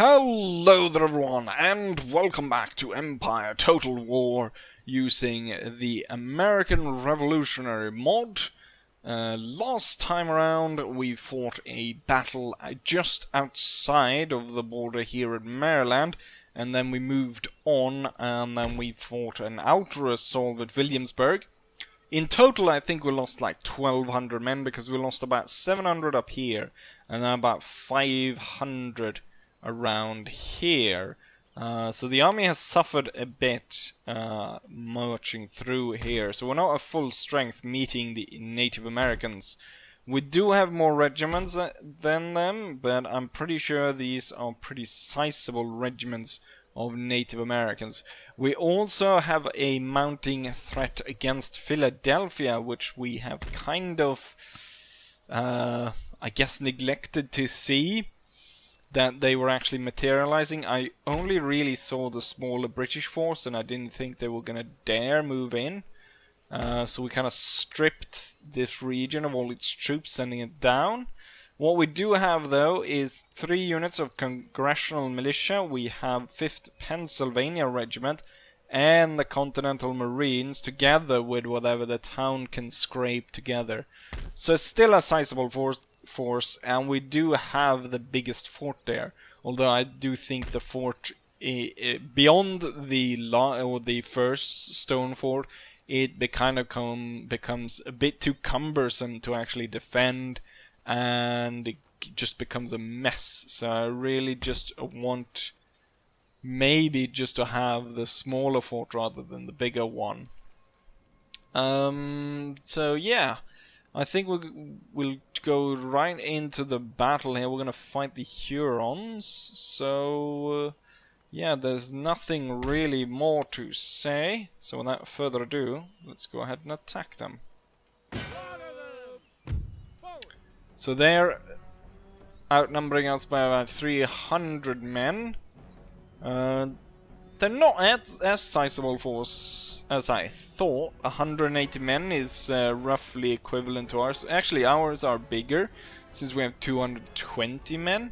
Hello there everyone, and welcome back to Empire Total War using the American Revolutionary mod. Last time around we fought a battle just outside of the border here in Maryland, and then we moved on and then we fought an outer assault at Williamsburg. In total I think we lost like 1,200 men because we lost about 700 up here and about 500 around here. So the army has suffered a bit marching through here. So we're not at full strength meeting the Native Americans. We do have more regiments than them, but I'm pretty sure these are pretty sizable regiments of Native Americans. We also have a mounting threat against Philadelphia, which we have kind of, I guess, neglected to see that they were actually materializing. I only really saw the smaller British force and I didn't think they were gonna dare move in. So we kind of stripped this region of all its troops, sending it down. What we do have though is 3 units of Congressional Militia. We have 5th Pennsylvania Regiment and the Continental Marines together with whatever the town can scrape together. So still a sizable force, and we do have the biggest fort there. Although I do think the fort beyond the first stone fort, it becomes a bit too cumbersome to actually defend, and it just becomes a mess. So I really just want maybe just to have the smaller fort rather than the bigger one. So yeah, I think we'll go right into the battle here. We're gonna fight the Hurons. So yeah, there's nothing really more to say. So without further ado, let's go ahead and attack them. So they're outnumbering us by about 300 men. They're not as sizable force as I thought. 180 men is roughly equivalent to ours. Actually, ours are bigger, since we have 220 men.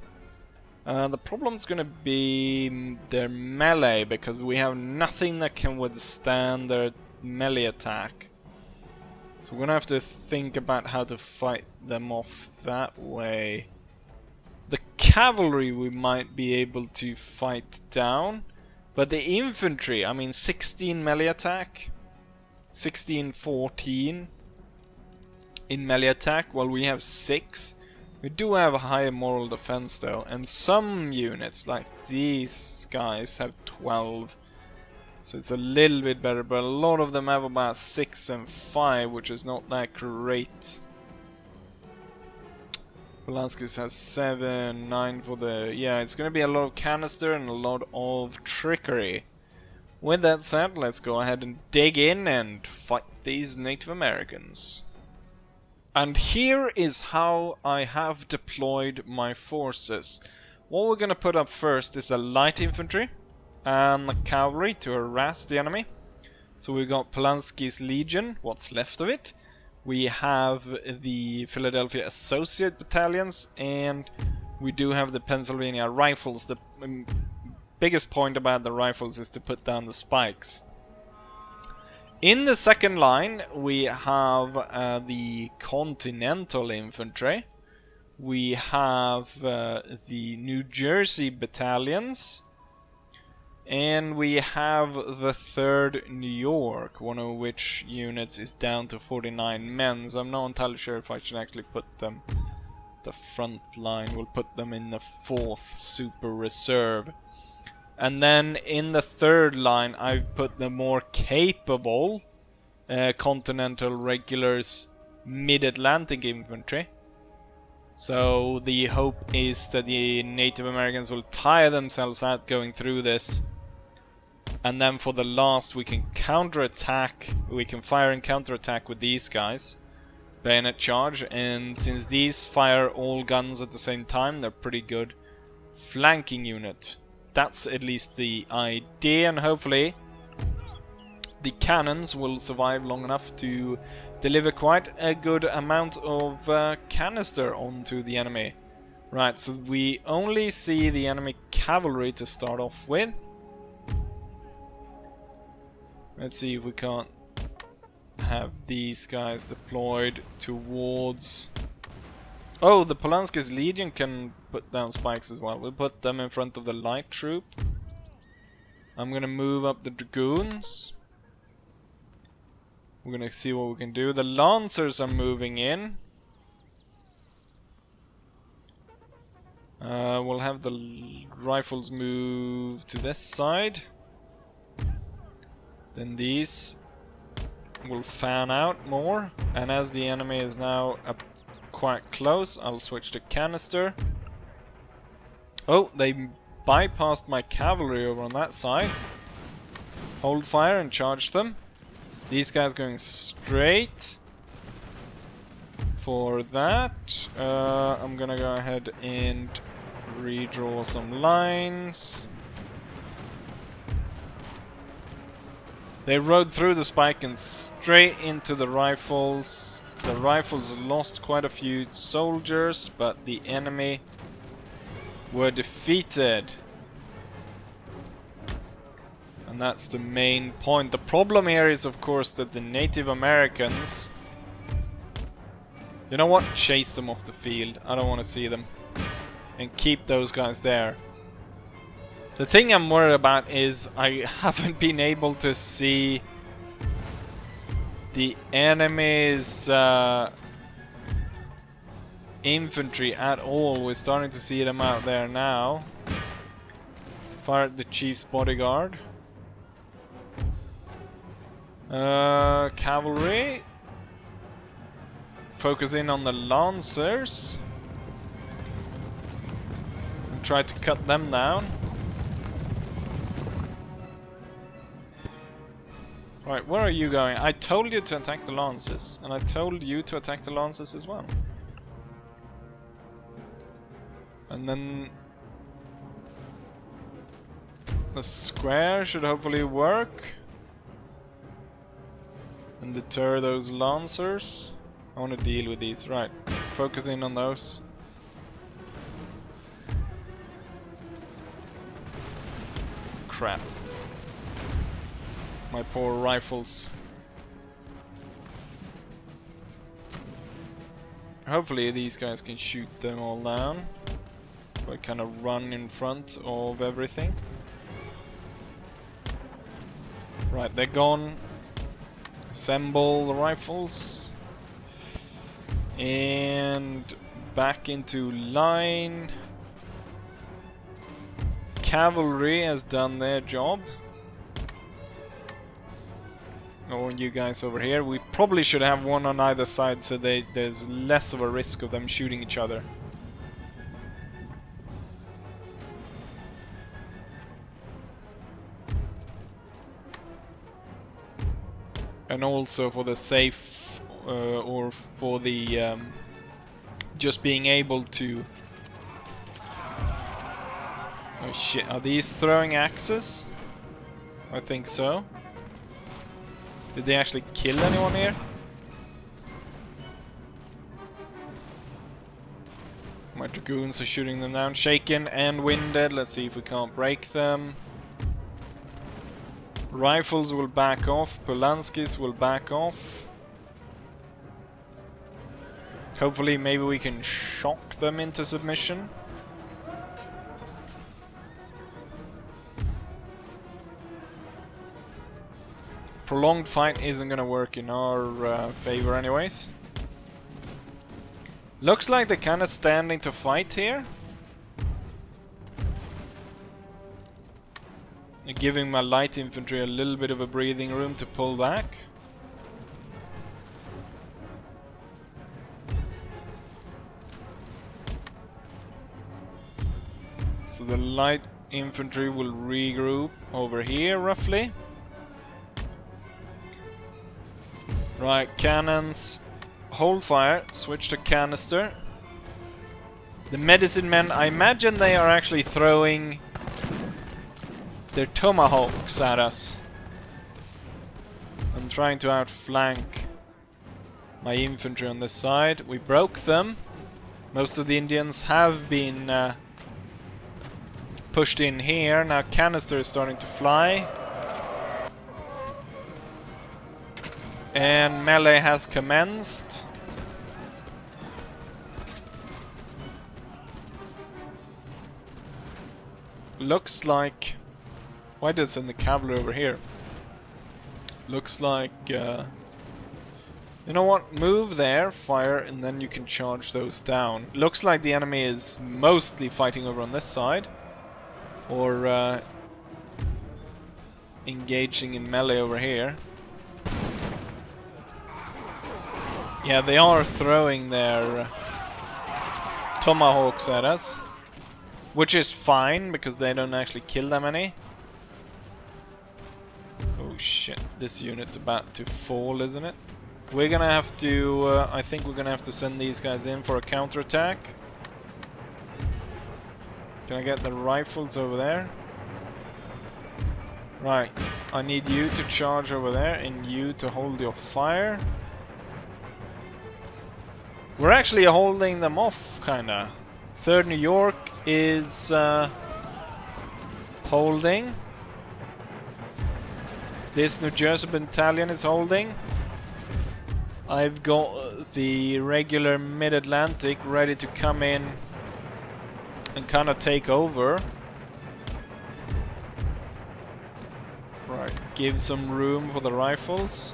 The problem's gonna be their melee, because we have nothing that can withstand their melee attack. So we're gonna have to think about how to fight them off that way. The cavalry we might be able to fight down. But the infantry, I mean 16 melee attack, 14 in melee attack, while we have 6. We do have a higher moral defense though, and some units, like these guys, have 12. So it's a little bit better, but a lot of them have about 6 and 5, which is not that great. Polanski's has 7, 9 for the... Yeah, it's gonna be a lot of canister and a lot of trickery. With that said, let's go ahead and dig in and fight these Native Americans. And here is how I have deployed my forces. What we're gonna put up first is a light infantry and the cavalry to harass the enemy. So we've got Polanski's Legion, what's left of it. We have the Philadelphia Associate Battalions, and we do have the Pennsylvania Rifles. The biggest point about the rifles is to put down the spikes. In the second line, we have the Continental Infantry. We have the New Jersey Battalions. And we have the 3rd New York, one of which units is down to 49 men, so I'm not entirely sure if I should actually put them the front line. We'll put them in the 4th Super Reserve. And then in the 3rd line I've put the more capable Continental Regulars Mid-Atlantic Infantry. So the hope is that the Native Americans will tire themselves out going through this. And then for the last we can counterattack, we can fire and counterattack with these guys. Bayonet charge, and since these fire all guns at the same time, they're pretty good flanking unit. That's at least the idea, and hopefully the cannons will survive long enough to deliver quite a good amount of canister onto the enemy. Right, so we only see the enemy cavalry to start off with. Let's see if we can't have these guys deployed towards... Oh, the Polanski's Legion can put down spikes as well. We'll put them in front of the light troop. I'm gonna move up the Dragoons. We're gonna see what we can do. The Lancers are moving in. We'll have the rifles move to this side. Then these will fan out more. And as the enemy is now up quite close, I'll switch to canister. Oh, they bypassed my cavalry over on that side. Hold fire and charge them. These guys going straight for that. I'm gonna go ahead and redraw some lines. They rode through the spike and straight into the rifles. The rifles lost quite a few soldiers, but the enemy were defeated. And that's the main point. The problem here is, of course, that the Native Americans... You know what? Chase them off the field. I don't want to see them. And keep those guys there. The thing I'm worried about is I haven't been able to see the enemy's infantry at all. We're starting to see them out there now. Fire at the chief's bodyguard. Cavalry. Focus in on the lancers. And try to cut them down. Right, where are you going? I told you to attack the lances, and I told you to attack the lances as well. And then the square should hopefully work and deter those lancers. I want to deal with these. Right, focus in on those. Crap. My poor rifles. Hopefully these guys can shoot them all down. So I kind of run in front of everything. Right, they're gone. Assemble the rifles. And back into line. Cavalry has done their job. Oh, you guys over here. We probably should have one on either side so there's less of a risk of them shooting each other. And also for the safe, or for the just being able to... Oh shit, are these throwing axes? I think so. Did they actually kill anyone here? My dragoons are shooting them down. Shaken and winded. Let's see if we can't break them. Rifles will back off. Polanski's will back off. Hopefully maybe we can shock them into submission. Prolonged fight isn't gonna work in our favor anyways. Looks like they're kinda standing to fight here. Giving my light infantry a little bit of a breathing room to pull back. So the light infantry will regroup over here roughly. Right, cannons, hold fire, switch to canister. The medicine men, I imagine they are actually throwing their tomahawks at us. I'm trying to outflank my infantry on this side. We broke them. Most of the Indians have been pushed in here. Now canister is starting to fly. And melee has commenced. Looks like... Why does send the cavalry over here? Looks like... you know what? Move there, fire, and then you can charge those down. Looks like the enemy is mostly fighting over on this side. Or engaging in melee over here. Yeah, they are throwing their tomahawks at us. Which is fine, because they don't actually kill that many. Oh shit, this unit's about to fall, isn't it? We're gonna have to... I think we're gonna have to send these guys in for a counterattack. Can I get the rifles over there? Right, I need you to charge over there and you to hold your fire. We're actually holding them off, kinda. 3rd New York is holding. This New Jersey battalion is holding. I've got the regular Mid-Atlantic ready to come in and kind of take over. Right, give some room for the rifles.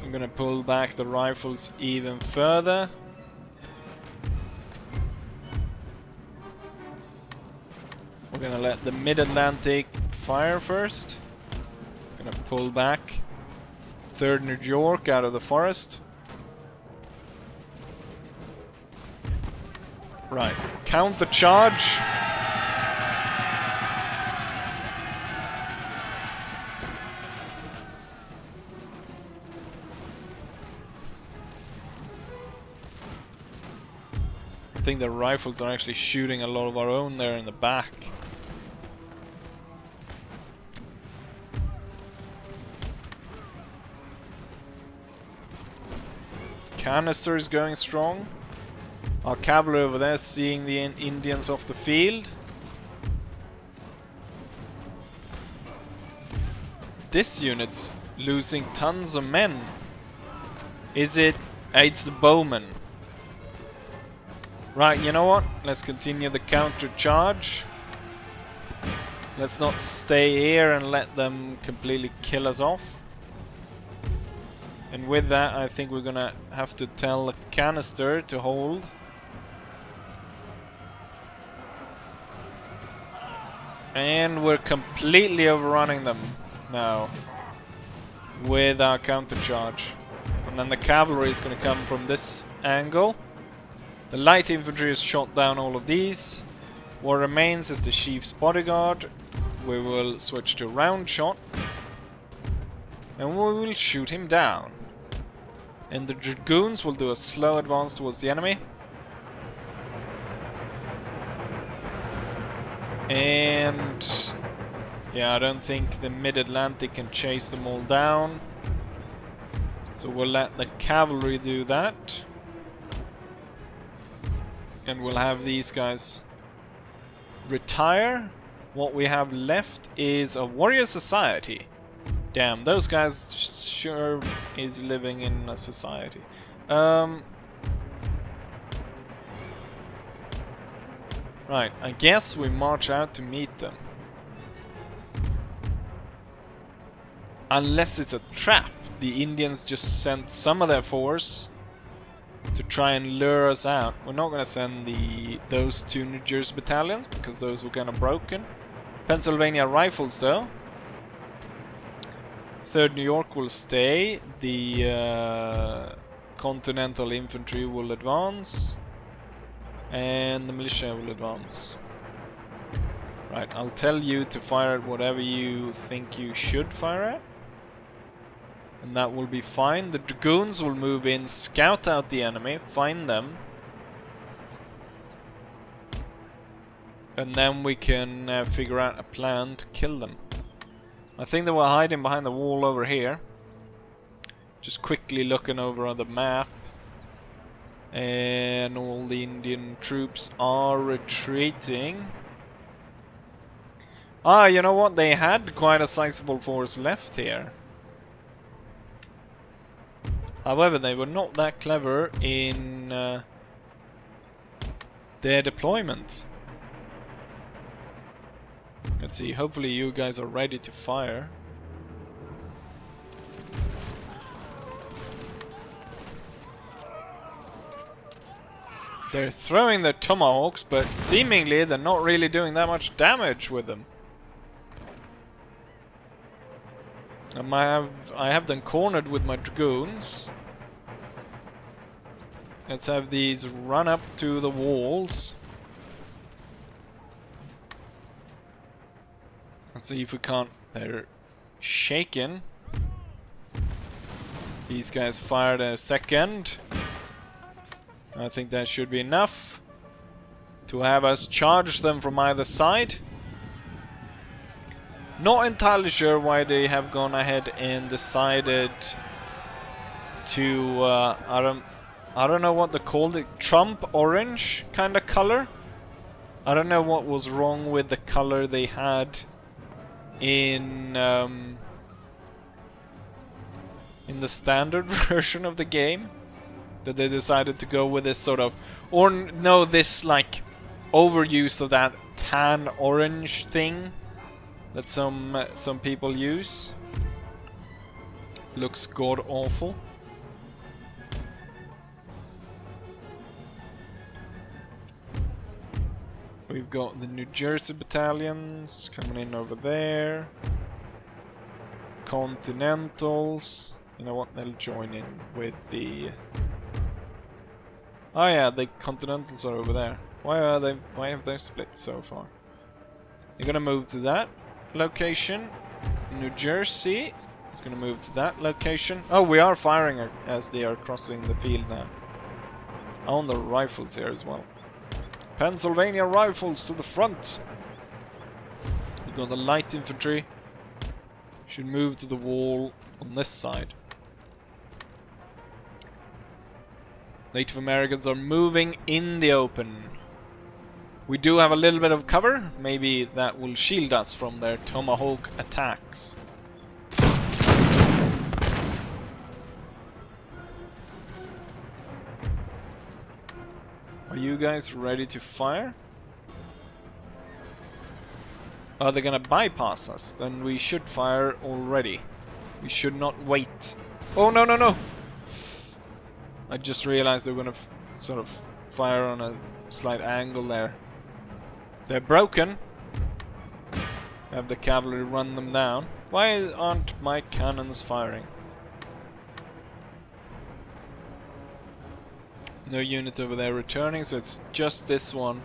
I'm gonna pull back the rifles even further. We're gonna let the Mid-Atlantic fire first. Gonna pull back 3rd New York out of the forest. Right, count the charge. I think the rifles are actually shooting a lot of our own there in the back. Canister is going strong. Our cavalry over there seeing the Indians off the field. This unit's losing tons of men. Is it? It's the bowmen. Right, you know what? Let's continue the counter charge. Let's not stay here and let them completely kill us off. And with that, I think we're gonna have to tell the canister to hold. And we're completely overrunning them now with our counter charge. And then the cavalry is gonna come from this angle. The light infantry has shot down all of these. What remains is the chief's bodyguard. We will switch to round shot. And we will shoot him down. And the dragoons will do a slow advance towards the enemy. And... yeah, I don't think the Mid-Atlantic can chase them all down. So we'll let the cavalry do that. And we'll have these guys retire. What we have left is a warrior society. Damn, those guys sure is living in a society. Right, I guess we march out to meet them. Unless it's a trap. The Indians just sent some of their force to try and lure us out. We're not gonna send those 2 New Jersey battalions because those were kind of broken. Pennsylvania Rifles though. 3rd New York will stay. The Continental Infantry will advance. And the militia will advance. Right, I'll tell you to fire at whatever you think you should fire at. And that will be fine. The dragoons will move in, scout out the enemy, find them. And then we can figure out a plan to kill them. I think they were hiding behind the wall over here. Just quickly looking over on the map. And all the Indian troops are retreating. Ah, you know what? They had quite a sizable force left here. However, they were not that clever in their deployment. Let's see, hopefully you guys are ready to fire. They're throwing their tomahawks, but seemingly they're not really doing that much damage with them. I have them cornered with my dragoons. Let's have these run up to the walls. Let's see if we can't... They're shaken. These guys fired a second. I think that should be enough to have us charge them from either side. Not entirely sure why they have gone ahead and decided to I don't know what they called it, Trump orange kind of color. I don't know what was wrong with the color they had in the standard version of the game, that they decided to go with this sort of, or no, this like overuse of that tan orange thing that some people use. Looks god awful. We've got the New Jersey battalions coming in over there. Continentals. You know what? They'll join in with the... Oh yeah, the Continentals are over there. Why have they split so far? They're gonna move to that location. New Jersey is gonna move to that location. Oh, we are firing as they are crossing the field now. On the rifles here as well. Pennsylvania rifles to the front. We've got the light infantry. Should move to the wall on this side. Native Americans are moving in the open. We do have a little bit of cover. Maybe that will shield us from their tomahawk attacks. Are you guys ready to fire? Are they gonna bypass us? Then we should fire already. We should not wait. Oh no no no! I just realized they were gonna sort of fire on a slight angle there. They're broken. Have the cavalry run them down. Why aren't my cannons firing? No units over there returning, so it's just this one.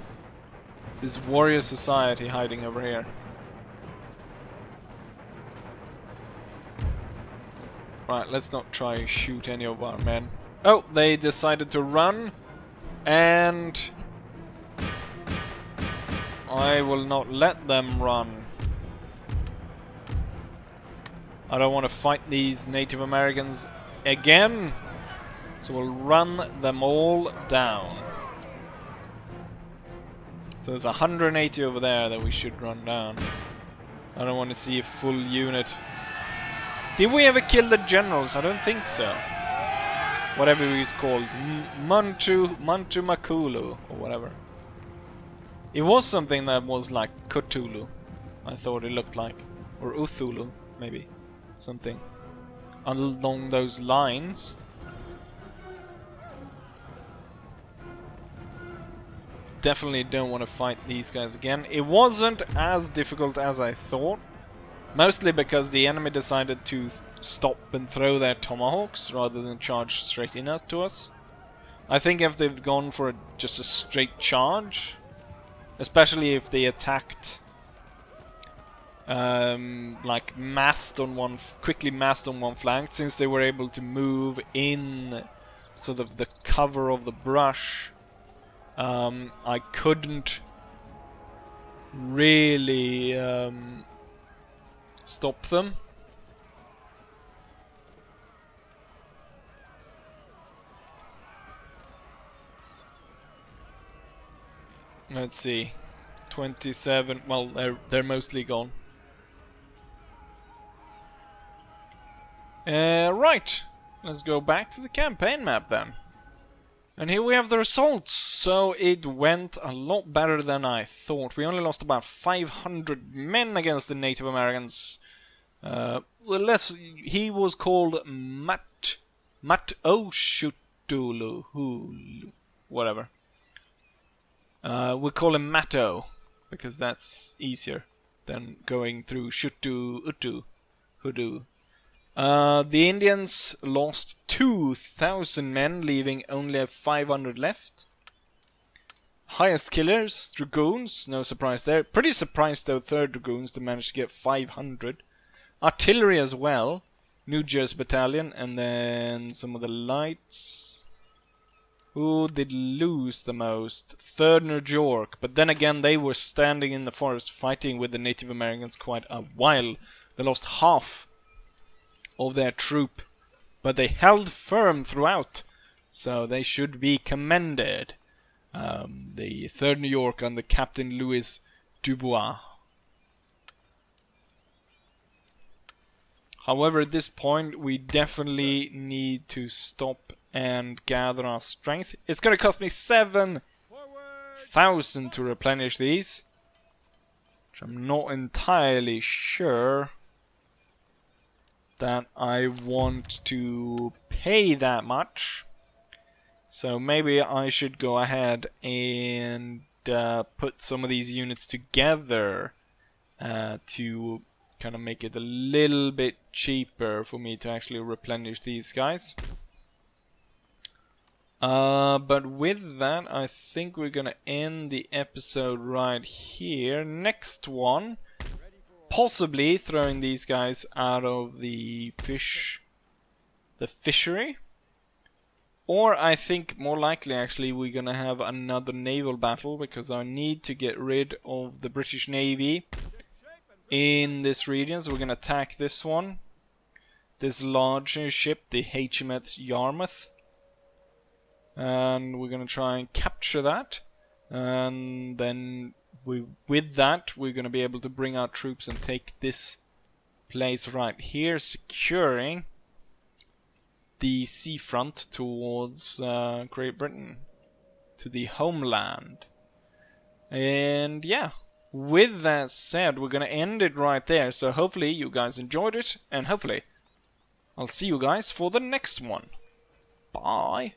This warrior society hiding over here. Right, let's not try and shoot any of our men. Oh, they decided to run, and I will not let them run. I don't want to fight these Native Americans again, so we'll run them all down. So there's 180 over there that we should run down. I don't want to see a full unit. Did we ever kill the generals? I don't think so. Whatever he's called. Mantu Makulu, or whatever. It was something that was like Cthulhu, I thought it looked like. Or Uthulu, maybe. Something along those lines. Definitely don't want to fight these guys again. It wasn't as difficult as I thought. Mostly because the enemy decided to stop and throw their tomahawks rather than charge straight in to us. I think if they've gone for just a straight charge, especially if they attacked like quickly massed on one flank, since they were able to move in sort of the cover of the brush, I couldn't really stop them. Let's see. 27. Well, they're mostly gone. Right. Let's go back to the campaign map then. And here we have the results. So it went a lot better than I thought. We only lost about 500 men against the Native Americans. Well, he was called Mat-O-Shutulu. Whatever. We call him Matto, because that's easier than going through Shutu-Utu, Hudu. The Indians lost 2,000 men, leaving only 500 left. Highest killers, Dragoons, no surprise there. Pretty surprised though, 3rd Dragoons, to manage to get 500. Artillery as well, New Jersey Battalion, and then some of the lights. Who did lose the most? 3rd New York, but then again they were standing in the forest fighting with the Native Americans quite a while. They lost half of their troop, but they held firm throughout, so they should be commended. The 3rd New York under Captain Louis Dubois. However, at this point we definitely need to stop and gather our strength. It's gonna cost me 7,000 to replenish these, which I'm not entirely sure that I want to pay that much. So maybe I should go ahead and put some of these units together to kind of make it a little bit cheaper for me to actually replenish these guys. But with that, I think we're gonna end the episode right here. Next one, possibly throwing these guys out of the fishery. Or I think more likely actually we're gonna have another naval battle, because I need to get rid of the British Navy in this region. So we're gonna attack this one, this larger ship, the HMS Yarmouth, and we're gonna try and capture that. And then with that we're gonna be able to bring our troops and take this place right here, securing the seafront towards Great Britain, to the homeland. And yeah, with that said, we're gonna end it right there. So hopefully you guys enjoyed it, and hopefully I'll see you guys for the next one. Bye.